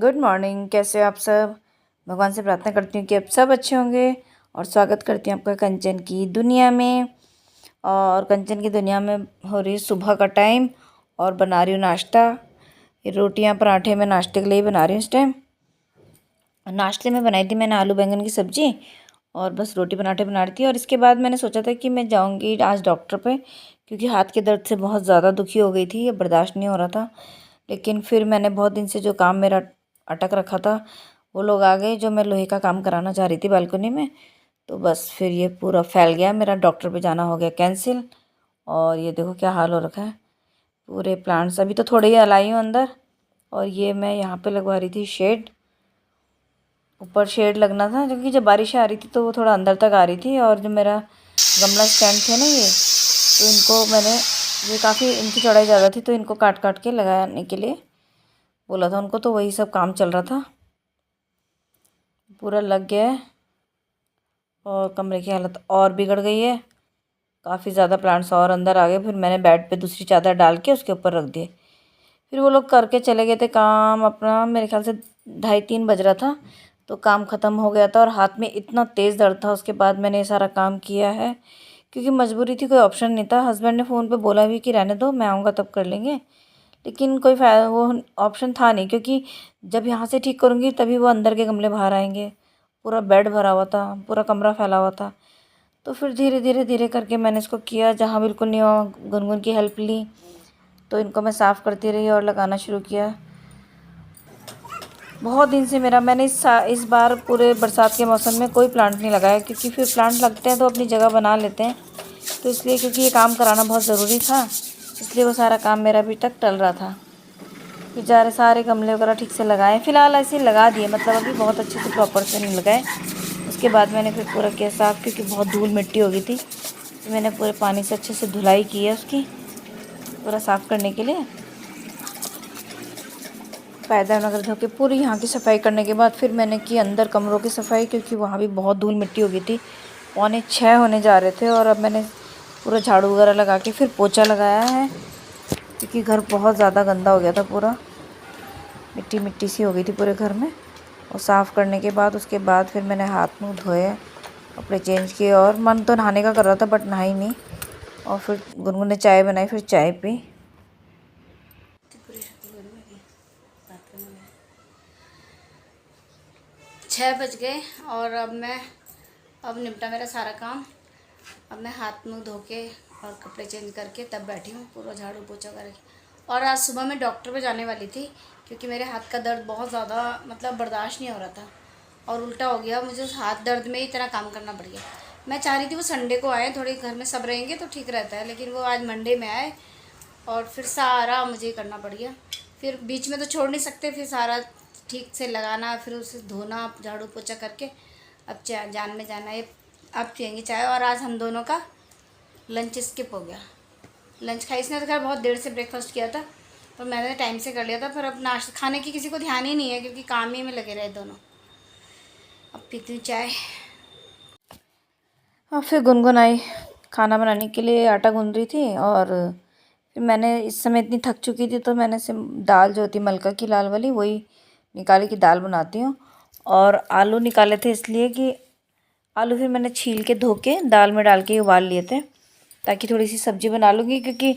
Good morning. कैसे हो आप सब? भगवान से प्रार्थना करती हूँ कि आप सब अच्छे होंगे और स्वागत करती हूँ आपका कंचन की दुनिया में। और कंचन की दुनिया में हो रही सुबह का टाइम और बना रही हूँ नाश्ता। ये रोटियाँ पराठे मैं नाश्ते के लिए ही बना रही हूँ इस टाइम। नाश्ते में बनाई थी मैंने आलू बैंगन की सब्ज़ी और बस रोटी पराठे बना रही थी। और इसके बाद मैंने सोचा था कि मैं जाऊँगी आज डॉक्टर पे, क्योंकि हाथ के दर्द से बहुत ज़्यादा दुखी हो गई थी, ये बर्दाश्त नहीं हो रहा था। लेकिन फिर मैंने बहुत दिन से जो काम मेरा अटक रखा था वो लोग आ गए, जो मैं लोहे का काम कराना चाह रही थी बालकनी में। तो बस फिर ये पूरा फैल गया, मेरा डॉक्टर पे जाना हो गया कैंसिल। और ये देखो क्या हाल हो रखा है पूरे प्लांट्स। अभी तो थोड़े ही लाई हूँ अंदर। और ये मैं यहाँ पे लगवा रही थी शेड, ऊपर शेड लगना था क्योंकि जब बारिश आ रही थी तो वो थोड़ा अंदर तक आ रही थी। और जो मेरा गमला स्टैंड थे ना ये, तो इनको मैंने, ये काफ़ी इनकी चौड़ाई ज़्यादा थी तो इनको काट काट के लगाने के लिए बोला था उनको, तो वही सब काम चल रहा था। पूरा लग गया है और कमरे की हालत और बिगड़ गई है। काफ़ी ज़्यादा प्लांट्स और अंदर आ गए। फिर मैंने बेड पे दूसरी चादर डाल के उसके ऊपर रख दिए। फिर वो लोग करके चले गए थे काम अपना, मेरे ख्याल से 2:30-3 बज रहा था तो काम ख़त्म हो गया था। और हाथ में इतना तेज़ दर्द था, उसके बाद मैंने ये सारा काम किया है क्योंकि मजबूरी थी, कोई ऑप्शन नहीं था। हस्बैंड ने फ़ोन पे बोला भी कि रहने दो, मैं आऊँगा तब कर लेंगे, लेकिन कोई वो ऑप्शन था नहीं, क्योंकि जब यहाँ से ठीक करूँगी तभी वो अंदर के गमले बाहर आएंगे। पूरा बेड भरा हुआ था, पूरा कमरा फैला हुआ था। तो फिर धीरे धीरे धीरे करके मैंने इसको किया, जहाँ बिल्कुल नहीं हुआ गुनगुन की हेल्प ली। तो इनको मैं साफ़ करती रही और लगाना शुरू किया। बहुत दिन से मैंने इस बार पूरे बरसात के मौसम में कोई प्लांट नहीं लगाया, क्योंकि फिर प्लांट लगते हैं तो अपनी जगह बना लेते हैं। तो इसलिए क्योंकि ये काम कराना बहुत ज़रूरी था, इसलिए वो सारा काम मेरा अभी तक टल रहा था। बेचारे सारे गमले वगैरह ठीक से लगाए, फ़िलहाल ऐसे लगा दिए, मतलब अभी बहुत अच्छे से प्रॉपर से नहीं लगाए। उसके बाद मैंने फिर पूरा किया साफ़, क्योंकि बहुत धूल मिट्टी हो गई थी। तो मैंने पूरे पानी से अच्छे से धुलाई की है उसकी, पूरा साफ़ करने के लिए। पायदान वगैरह धो के पूरी यहाँ की सफाई करने के बाद फिर मैंने की अंदर कमरों की सफाई, क्योंकि वहाँ भी बहुत धूल मिट्टी हो गई थी। 5:45 होने जा रहे थे और अब मैंने पूरा झाड़ू वगैरह लगा के फिर पोछा लगाया है, क्योंकि घर बहुत ज़्यादा गंदा हो गया था, पूरा मिट्टी मिट्टी सी हो गई थी पूरे घर में। और साफ़ करने के बाद उसके बाद फिर मैंने हाथ मुँह धोए, कपड़े चेंज किए। और मन तो नहाने का कर रहा था बट नहाई नहीं। और फिर गुनगुन ने चाय बनाई, फिर चाय पी। 6 बज गए और अब निपटा मेरा सारा काम। अब मैं हाथ मुँह धो के और कपड़े चेंज करके तब बैठी हूँ, पूरा झाड़ू पोछा करके। और आज सुबह मैं डॉक्टर पे जाने वाली थी, क्योंकि मेरे हाथ का दर्द बहुत ज़्यादा, मतलब बर्दाश्त नहीं हो रहा था और उल्टा हो गया, मुझे उस हाथ दर्द में ही इतना काम करना पड़ गया। मैं चाह रही थी वो संडे को आए, थोड़े घर में सब रहेंगे तो ठीक रहता है, लेकिन वो आज मंडे में आए और फिर सारा मुझे करना पड़ गया। फिर बीच में तो छोड़ नहीं सकते, फिर सारा ठीक से लगाना, फिर उसे धोना, झाड़ू पोछा करके अब चाय जान में जाना है। अब पियेंगे चाय। और आज हम दोनों का लंच स्किप हो गया। लंच खाई, इसने तो खैर बहुत देर से ब्रेकफास्ट किया था, पर मैंने टाइम से कर लिया था। पर अब नाश्ता खाने की किसी को ध्यान ही नहीं है, क्योंकि काम ही में लगे रहे दोनों। अब पीती हूँ चाय। और फिर गुनगुन आई खाना बनाने के लिए, आटा गूंद रही थी। और फिर मैंने इस समय इतनी थक चुकी थी तो मैंने दाल जो होती मलका की लाल वाली, वही निकाली की दाल बनाती हूँ। और आलू निकाले थे इसलिए कि आलू फिर मैंने छील के धो के दाल में डाल के उबाल लिए थे, ताकि थोड़ी सी सब्ज़ी बना लूँगी। क्योंकि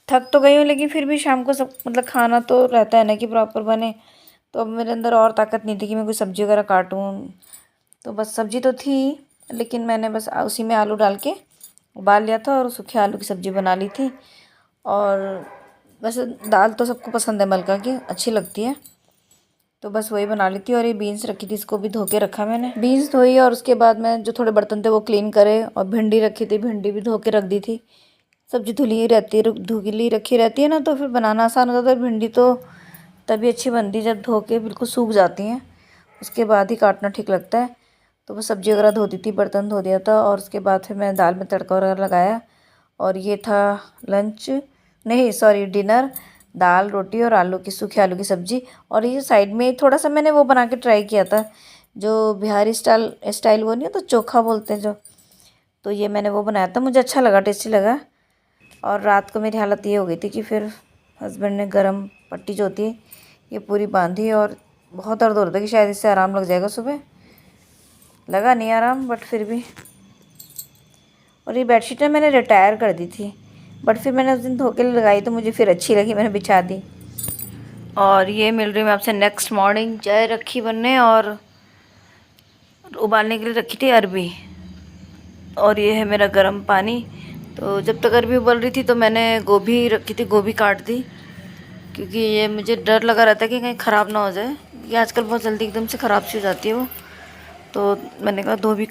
थक तो गई हूँ, लेकिन फिर भी शाम को सब, मतलब खाना तो रहता है ना कि प्रॉपर बने। तो अब मेरे अंदर और ताकत नहीं थी कि मैं कोई सब्ज़ी वगैरह काटूँ। तो बस सब्ज़ी तो थी, लेकिन मैंने बस उसी में आलू डाल के उबाल लिया था और सूखे आलू की सब्ज़ी बना ली थी। और वैसे दाल तो सबको पसंद है मलका की, अच्छी लगती है, तो बस वही बना ली थी। और ये बीन्स रखी थी, इसको भी धो के रखा मैंने। बीन्स धोई और उसके बाद मैं जो थोड़े बर्तन थे वो क्लीन करे। और भिंडी रखी थी, भिंडी भी धो के रख दी थी। सब्ज़ी धुली रहती है, धुली रखी रहती है ना, तो फिर बनाना आसान होता है। तो भिंडी तो तभी अच्छी बनती है जब धो के बिल्कुल सूख जाती हैं, उसके बाद ही काटना ठीक लगता है। तो वो सब्ज़ी वगैरह धो दी थी, बर्तन धो दिया था। और उसके बाद फिर मैंने दाल में तड़का वगैरह लगाया। और ये था लंच, नहीं सॉरी डिनर, दाल रोटी और आलू की, सूखे आलू की सब्ज़ी। और ये साइड में थोड़ा सा मैंने वो बना के ट्राई किया था, जो बिहारी स्टाइल वो नहीं होता, चोखा बोलते हैं जो, तो ये मैंने वो बनाया था, मुझे अच्छा लगा, टेस्टी लगा। और रात को मेरी हालत ये हो गई थी कि फिर हस्बैंड ने गरम पट्टी जो होती है ये पूरी बांधी और बहुत दर्द हो रहा था कि शायद इससे आराम लग जाएगा। सुबह लगा नहीं आराम, बट फिर भी। और ये बेडशीट ना मैंने रिटायर कर दी थी, बट फिर मैंने उस दिन धो के लगाई तो मुझे फिर अच्छी लगी, मैंने बिछा दी। और ये मिल रही मैं आपसे नेक्स्ट मॉर्निंग। चाय रखी बनने और उबालने के लिए रखी थी अरबी। और ये है मेरा गर्म पानी। तो जब तक अरबी उबल रही थी तो मैंने गोभी रखी थी, गोभी काट दी, क्योंकि ये मुझे डर लगा रहता है कि कहीं ख़राब ना हो जाए। ये आजकल बहुत जल्दी एकदम से ख़राब सी हो जाती है वो। तो मैंने कहा धोबी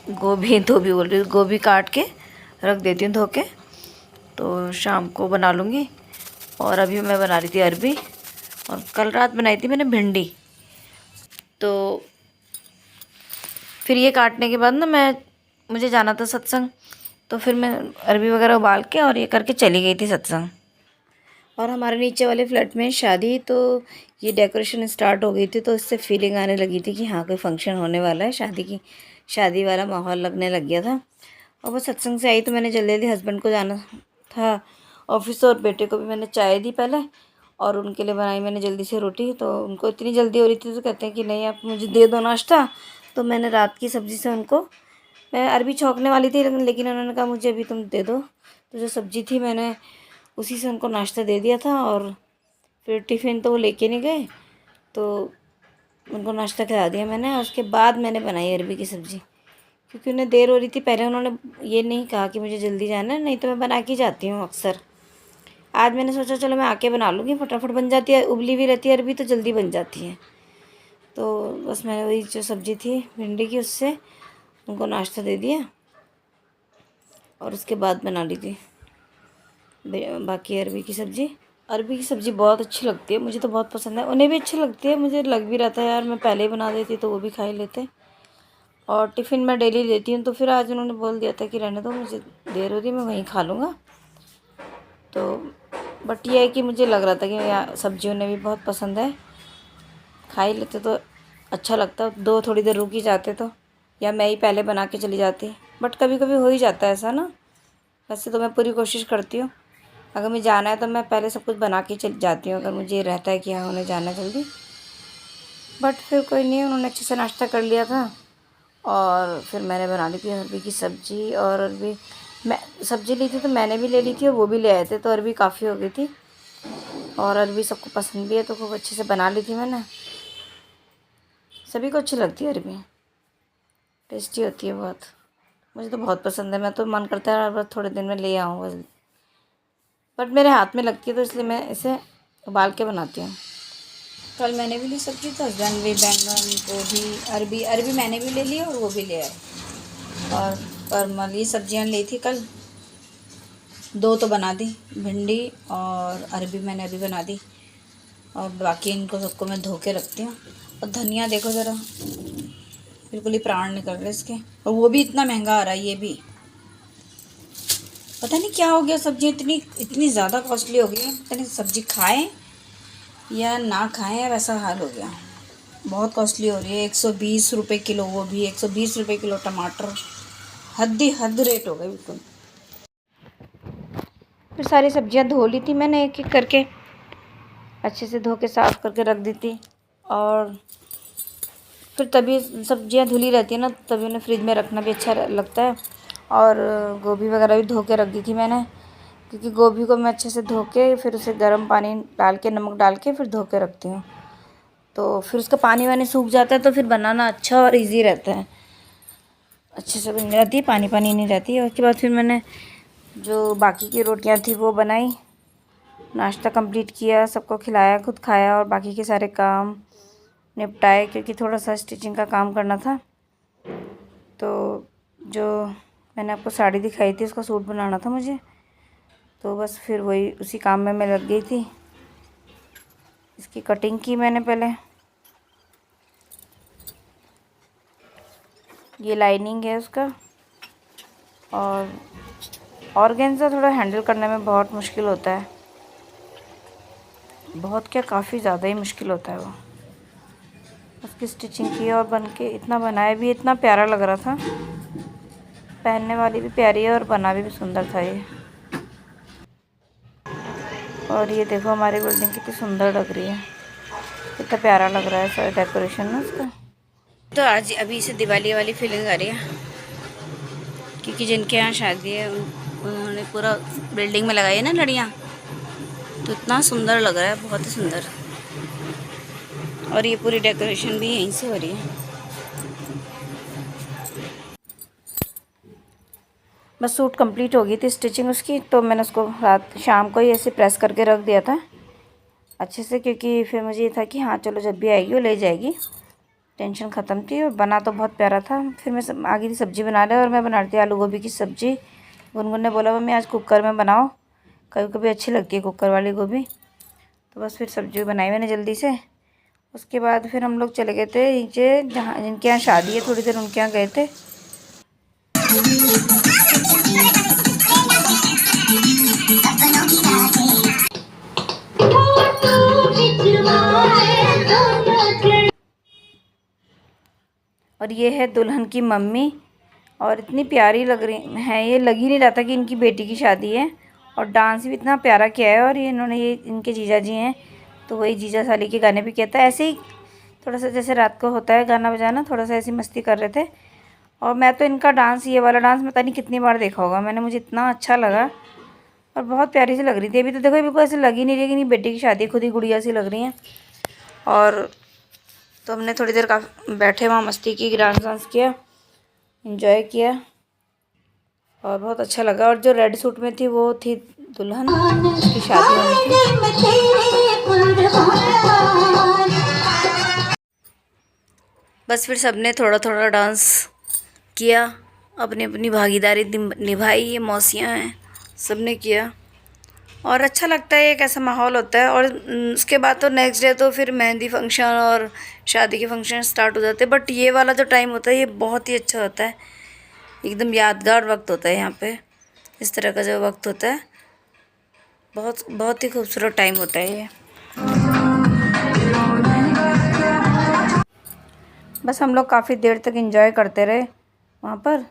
बोल रही हूँ, गोभी काट के रख देती हूँ धो के, तो शाम को बना लूँगी। और अभी मैं बना रही थी अरबी, और कल रात बनाई थी मैंने भिंडी। तो फिर ये काटने के बाद ना मुझे जाना था सत्संग, तो फिर मैं अरबी वगैरह उबाल के और ये करके चली गई थी सत्संग। और हमारे नीचे वाले फ्लैट में शादी, तो ये डेकोरेशन स्टार्ट हो गई थी, तो इससे फीलिंग आने लगी थी कि हाँ कोई फंक्शन होने वाला है, शादी वाला माहौल लगने लग गया था। और बस सत्संग से आई तो मैंने जल्दी जल्दी, हस्बैंड को जाना था ऑफिस, और बेटे को भी मैंने चाय दी पहले, और उनके लिए बनाई मैंने जल्दी से रोटी। तो उनको इतनी जल्दी हो रही थी तो कहते हैं कि नहीं आप मुझे दे दो नाश्ता। तो मैंने रात की सब्ज़ी से उनको, मैं अरबी छौंकने वाली थी लेकिन उन्होंने कहा मुझे अभी तुम दे दो, तो जो सब्ज़ी थी मैंने उसी से उनको नाश्ता दे दिया था। और फिर टिफ़िन तो वो लेके नहीं गए, तो उनको नाश्ता खिला दिया मैंने। और उसके बाद मैंने बनाई अरबी की सब्ज़ी, क्योंकि उन्हें देर हो रही थी। पहले उन्होंने ये नहीं कहा कि मुझे जल्दी जाना है, नहीं तो मैं बना के जाती हूँ अक्सर। आज मैंने सोचा चलो मैं आके बना लूँगी, फटाफट बन जाती है, उबली हुई रहती है अरबी तो जल्दी बन जाती है। तो बस मैंने वही जो सब्ज़ी थी भिंडी की, उससे उनको नाश्ता दे दिया, और उसके बाद बना ली थी बाकी अरबी की सब्ज़ी। अरबी की सब्ज़ी बहुत अच्छी लगती है, मुझे तो बहुत पसंद है, उन्हें भी अच्छी लगती है। मुझे लग भी रहता है यार मैं पहले ही बना देती तो वो भी खा ही लेते। और टिफ़िन मैं डेली लेती हूँ, तो फिर आज उन्होंने बोल दिया था कि रहने दो, मुझे देर हो रही है, मैं वहीं खा लूँगा। तो बट ये है कि मुझे लग रहा था कि यार सब्ज़ी उन्हें भी बहुत पसंद है, खा ही लेते तो अच्छा लगता। दो थोड़ी देर रुक ही जाते तो, या मैं ही पहले बना के चली जाती। बट कभी कभी हो ही जाता है ऐसा ना। वैसे तो मैं पूरी कोशिश करती हूँ, अगर मुझे जाना है तो मैं पहले सब कुछ बना के चली जाती हूँ, अगर मुझे रहता है कि हाँ उन्हें जाना है जल्दी। बट फिर कोई नहीं, उन्होंने अच्छे से नाश्ता कर लिया था, और फिर मैंने बना ली थी अरबी की सब्ज़ी। और अरबी मैं सब्ज़ी ली थी तो मैंने भी ले ली थी, और वो भी ले आए थे, तो अरबी काफ़ी हो गई थी। और अरबी सबको पसंद भी है, तो खूब अच्छे से बना ली थी मैंने। सभी को अच्छी लगती है अरबी, टेस्टी होती है बहुत। मुझे तो बहुत पसंद है, मैं तो मन करता है बस थोड़े दिन में ले आऊँ बस। बट मेरे हाथ में लगती है तो इसलिए मैं इसे उबाल के बनाती हूँ। कल मैंने भी ली सब्ज़ी, तो हस्बैंड भी बैंगन गोभी अरबी मैंने भी ले ली और वो भी ले आए। और परमल ये सब्जियाँ ली थी कल, दो तो बना दी, भिंडी और अरबी मैंने अभी बना दी। और बाकी इनको सबको मैं धो के रखती हूँ। और धनिया देखो ज़रा, बिल्कुल ही प्राण निकल रहे इसके, और वो भी इतना महंगा आ रहा है। ये भी पता नहीं क्या हो गया, सब्ज़ी इतनी इतनी ज़्यादा कॉस्टली हो गई है, पता नहीं सब्ज़ी खाएं या ना खाएं, वैसा हाल हो गया। बहुत कॉस्टली हो रही है, 120 रुपये किलो, वो भी 120 रुपये किलो टमाटर। हद रेट हो गए बिल्कुल। फिर सारी सब्जियां धो ली थी मैंने एक एक करके, अच्छे से धो के साफ़ करके रख दी थी। और फिर तभी सब्जियां धुली रहती है ना, तभी उन्हें फ्रिज में रखना भी अच्छा लगता है। और गोभी वगैरह भी धो के रख दी थी मैंने, क्योंकि गोभी को मैं अच्छे से धो के फिर उसे गर्म पानी डाल के, नमक डाल के फिर धो के रखती हूँ। तो फिर उसका पानी वानी सूख जाता है, तो फिर बनाना अच्छा और इजी रहता है, अच्छे से बन जाती है, पानी पानी नहीं रहती है। उसके बाद फिर मैंने जो बाकी की रोटियां थी वो बनाई, नाश्ता कंप्लीट किया, सबको खिलाया, खुद खाया, और बाकी के सारे काम निपटाए, क्योंकि थोड़ा सा स्टिचिंग का काम करना था। तो जो मैंने आपको साड़ी दिखाई थी उसका सूट बनाना था मुझे, तो बस फिर वही उसी काम में मैं लग गई थी। इसकी कटिंग की मैंने पहले, ये लाइनिंग है उसका। और ऑर्गेन्जा थोड़ा हैंडल करने में बहुत मुश्किल होता है, बहुत क्या काफ़ी ज़्यादा ही मुश्किल होता है वो। उसकी स्टिचिंग की और बन के इतना बनाया भी, इतना प्यारा लग रहा था, पहनने वाली भी प्यारी है और बना भी सुंदर था ये। और ये देखो हमारी बिल्डिंग कितनी सुंदर लग रही है। कितना प्यारा लग रहा है सारा डेकोरेशन ना उसका। तो आज अभी से दिवाली वाली फीलिंग आ रही है, क्योंकि जिनके यहाँ शादी है उन्होंने पूरा बिल्डिंग में लगाई है ना लड़ियाँ, तो इतना सुंदर लग रहा है, बहुत ही सुंदर। और ये पूरी डेकोरेशन भी यहीं से हो रही है। बस सूट कंप्लीट हो गई थी स्टिचिंग उसकी, तो मैंने उसको रात शाम को ही ऐसे प्रेस करके रख दिया था अच्छे से, क्योंकि फिर मुझे ये था कि हाँ चलो जब भी आएगी वो ले जाएगी, टेंशन ख़त्म थी। और बना तो बहुत प्यारा था। फिर मैं आ गई थी सब्ज़ी बना रहे, और मैं बना रही थी आलू गोभी की सब्ज़ी। गुनगुन ने बोला मम्मी आज कुकर में बनाओ, कभी कभी अच्छी लगती है कुकर वाली गोभी। तो बस फिर सब्ज़ी बनाई मैंने जल्दी से। उसके बाद फिर हम लोग चले गए थे नीचे, जहाँ जिनके यहाँ शादी है, थोड़ी देर उनके यहाँ गए थे। और ये है दुल्हन की मम्मी, और इतनी प्यारी लग रही है, ये लग ही नहीं रहा था कि इनकी बेटी की शादी है। और डांस भी इतना प्यारा किया है। और ये इन्होंने, ये इनके जीजा जी हैं, तो वही जीजा साली के गाने भी कहता है। ऐसे ही थोड़ा सा जैसे रात को होता है गाना बजाना, थोड़ा सा ऐसी मस्ती कर रहे थे। और मैं तो इनका डांस, ये वाला डांस पता नहीं कितनी बार देखा होगा मैंने, मुझे इतना अच्छा लगा और बहुत प्यारी सी लग रही थी। अभी तो देखो बिल्कुल ऐसे लग ही नहीं रही कि नहीं बेटी की शादी, खुद ही गुड़िया सी लग रही हैं। और तो हमने थोड़ी देर काफ़ी बैठे वहाँ, मस्ती की, डांस वांस किया, एंजॉय किया और बहुत अच्छा लगा। और जो रेड सूट में थी वो थी दुल्हन, उसकी शादी होनी थी। बस फिर सबने थोड़ा थोड़ा डांस किया, अपनी अपनी भागीदारी निभाई। ये मौसियाँ हैं, सबने किया और अच्छा लगता है। एक ऐसा माहौल होता है। और उसके बाद तो नेक्स्ट डे तो फिर मेहंदी फंक्शन और शादी के फंक्शन स्टार्ट हो जाते हैं। बट ये वाला जो टाइम होता है ये बहुत ही अच्छा होता है, एकदम यादगार वक्त होता है यहाँ पे। इस तरह का जो वक्त होता है बहुत बहुत ही खूबसूरत टाइम होता है ये। बस हम लोग काफ़ी देर तक एंजॉय करते रहे वहाँ पर,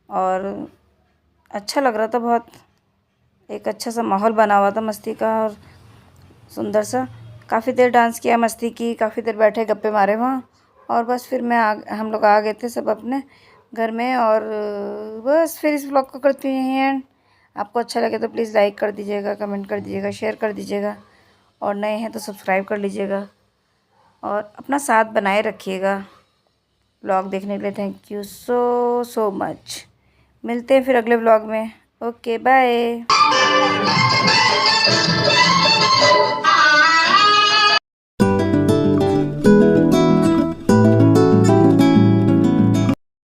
और अच्छा लग रहा था बहुत। एक अच्छा सा माहौल बना हुआ था मस्ती का, और सुंदर सा। काफ़ी देर डांस किया, मस्ती की, काफ़ी देर बैठे गप्पे मारे वहाँ। और बस फिर हम लोग आ गए थे सब अपने घर में। और बस फिर इस व्लॉग को करती हैं एंड। आपको अच्छा लगे तो प्लीज़ लाइक कर दीजिएगा, कमेंट कर दीजिएगा, शेयर कर दीजिएगा, और नए हैं तो सब्सक्राइब कर लीजिएगा और अपना साथ बनाए रखिएगा। व्लॉग देखने के लिए थैंक यू सो मच। मिलते हैं फिर अगले व्लॉग में। Okay bye.